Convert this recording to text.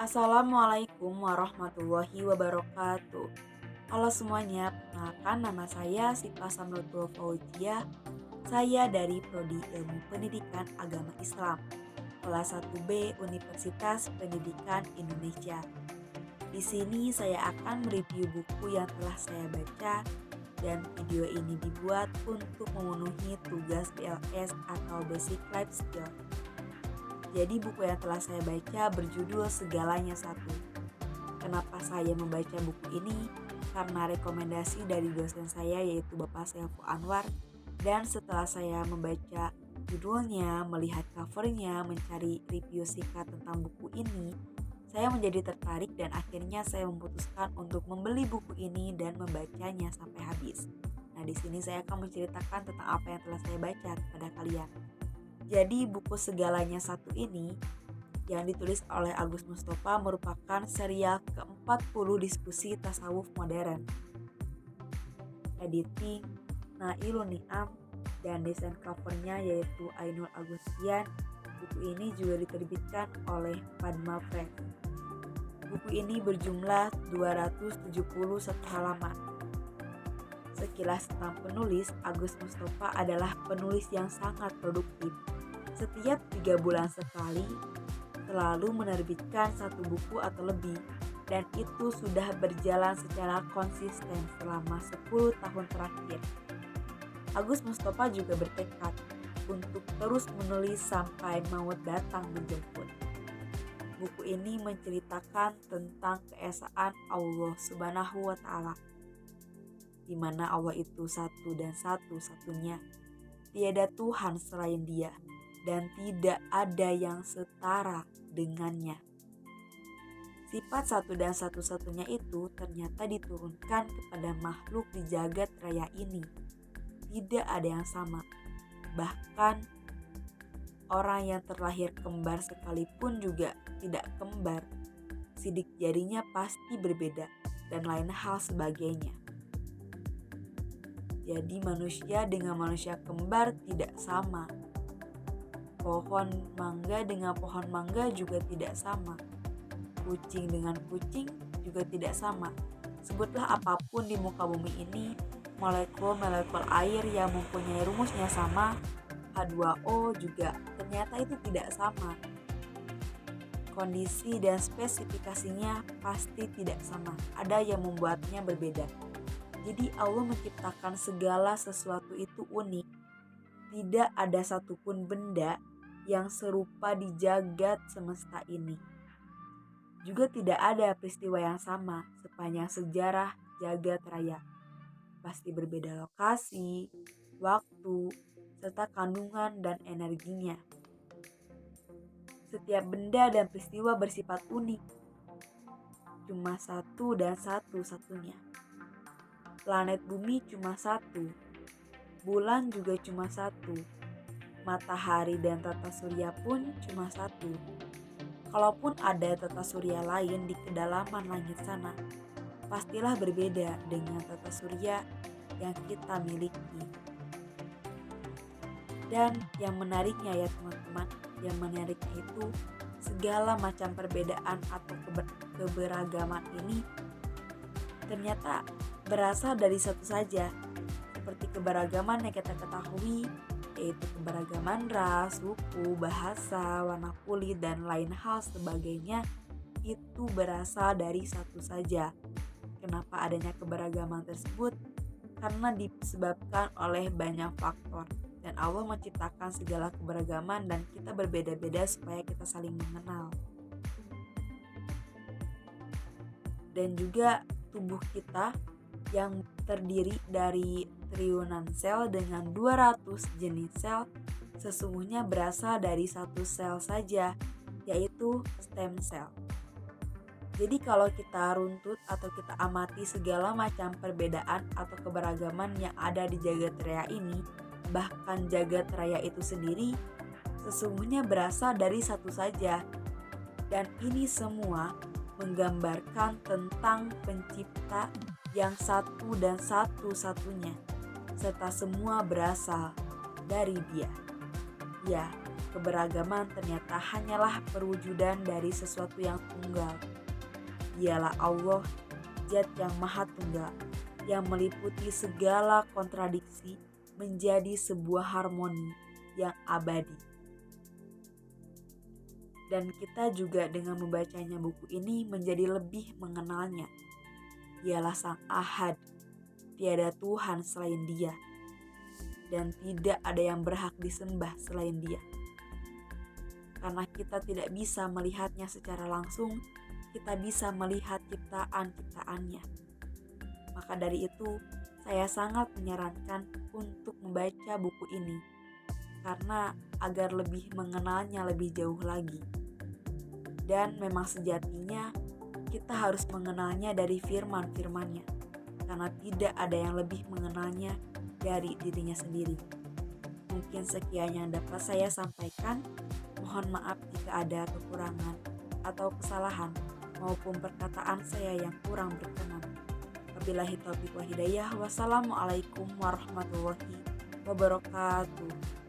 Assalamualaikum warahmatullahi wabarakatuh. Halo semuanya, perkenalkan nama saya Sifa Samratul Fauzia. Saya dari Prodi Ilmu Pendidikan Agama Islam, kelas 1B Universitas Pendidikan Indonesia. Di sini saya akan mereview buku yang telah saya baca dan video ini dibuat untuk memenuhi tugas BLS atau Basic Life Skill. Jadi buku yang telah saya baca berjudul Segalanya Satu. Kenapa saya membaca buku ini? Karena rekomendasi dari dosen saya yaitu Bapak Saiful Anwar. Dan setelah saya membaca judulnya, melihat covernya, mencari review singkat tentang buku ini, saya menjadi tertarik dan akhirnya saya memutuskan untuk membeli buku ini dan membacanya sampai habis. Nah, di sini saya akan menceritakan tentang apa yang telah saya baca kepada kalian. Jadi buku Segalanya Satu ini yang ditulis oleh Agus Mustafa merupakan serial ke-40 diskusi tasawuf modern. Editing Nailun Ni'am dan desain covernya yaitu Ainul Agustian. Buku ini juga diterbitkan oleh Padma Press. Buku ini berjumlah 271 halaman. Sekilas tentang penulis, Agus Mustafa adalah penulis yang sangat produktif. Setiap 3 bulan sekali selalu menerbitkan satu buku atau lebih, dan itu sudah berjalan secara konsisten selama 10 tahun terakhir. Agus Mustafa juga bertekad untuk terus menulis sampai maut datang menjemput. Buku ini menceritakan tentang keesaan Allah Subhanahu wa Ta'ala, di mana Allah itu satu dan satu-satunya. Tiada Tuhan selain Dia, dan tidak ada yang setara dengannya. Sifat satu dan satu-satunya itu ternyata diturunkan kepada makhluk di jagat raya ini. Tidak ada yang sama. Bahkan orang yang terlahir kembar sekalipun juga tidak kembar. Sidik jarinya pasti berbeda dan lain hal sebagainya. Jadi manusia dengan manusia kembar tidak sama. Pohon mangga dengan pohon mangga juga tidak sama. Kucing dengan kucing juga tidak sama. Sebutlah apapun di muka bumi ini, molekul-molekul air yang mempunyai rumusnya sama, H2O juga ternyata itu tidak sama. Kondisi dan spesifikasinya pasti tidak sama. Ada yang membuatnya berbeda. Jadi Allah menciptakan segala sesuatu itu unik. Tidak ada satupun benda yang serupa di jagat semesta ini. Juga tidak ada peristiwa yang sama sepanjang sejarah jagat raya. Pasti berbeda lokasi, waktu, serta kandungan dan energinya. Setiap benda dan peristiwa bersifat unik. Cuma satu dan satu-satunya. Planet bumi cuma satu. Bulan juga cuma satu. Matahari dan tata surya pun cuma satu. Kalaupun ada tata surya lain di kedalaman langit sana, pastilah berbeda dengan tata surya yang kita miliki. Dan yang menariknya ya teman-teman, yang menariknya itu segala macam perbedaan atau keberagaman ini ternyata berasal dari satu saja. Seperti keberagaman yang kita ketahui, yaitu keberagaman ras, suku, bahasa, warna kulit, dan lain hal sebagainya, itu berasal dari satu saja. Kenapa adanya keberagaman tersebut? Karena disebabkan oleh banyak faktor, dan Allah menciptakan segala keberagaman dan kita berbeda-beda supaya kita saling mengenal. Dan juga tubuh kita yang terdiri dari triliunan sel dengan 200 jenis sel sesungguhnya berasal dari satu sel saja, yaitu stem cell. Jadi kalau kita runtut atau kita amati segala macam perbedaan atau keberagaman yang ada di jagat raya ini, bahkan jagat raya itu sendiri sesungguhnya berasal dari satu saja. Dan ini semua menggambarkan tentang pencipta yang satu dan satu-satunya, serta semua berasal dari Dia. Ya, keberagaman ternyata hanyalah perwujudan dari sesuatu yang tunggal. Dialah Allah, Zat yang Maha Tunggal, yang meliputi segala kontradiksi menjadi sebuah harmoni yang abadi. Dan kita juga dengan membacanya buku ini menjadi lebih mengenalnya. Dialah Sang Ahad, tiada Tuhan selain Dia, dan tidak ada yang berhak disembah selain Dia. Karena kita tidak bisa melihatnya secara langsung, kita bisa melihat ciptaan-ciptaannya. Maka dari itu, saya sangat menyarankan untuk membaca buku ini, karena agar lebih mengenalnya lebih jauh lagi. Dan memang sejatinya kita harus mengenalnya dari firman-firmannya, karena tidak ada yang lebih mengenalnya dari dirinya sendiri. Mungkin sekian yang dapat saya sampaikan. Mohon maaf jika ada kekurangan atau kesalahan maupun perkataan saya yang kurang berkenan. Wabillahi taufiq wa hidayah. Wassalamualaikum warahmatullahi wabarakatuh.